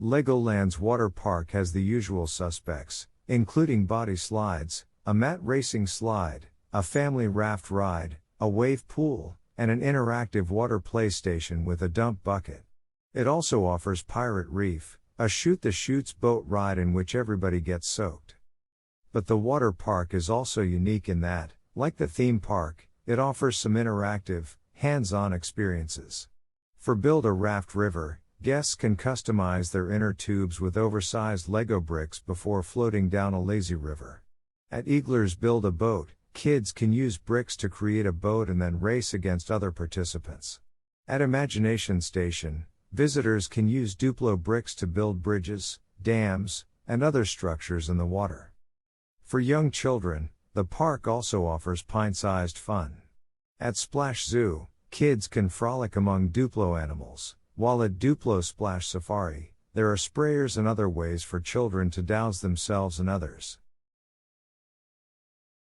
Legoland's water park has the usual suspects, including body slides, a mat racing slide, a family raft ride, a wave pool, and an interactive water play station with a dump bucket. It also offers Pirate Reef, a shoot-the-chutes boat ride in which everybody gets soaked. But the water park is also unique in that, like the theme park, it offers some interactive, hands-on experiences. For Build-A-Raft River, guests can customize their inner tubes with oversized Lego bricks before floating down a lazy river. At Eglor's Build-A-Boat, kids can use bricks to create a boat and then race against other participants. At Imagination Station, visitors can use Duplo bricks to build bridges, dams, and other structures in the water. For young children, the park also offers pint-sized fun. At Splash Zoo, kids can frolic among Duplo animals, while at Duplo Splash Safari, there are sprayers and other ways for children to douse themselves and others.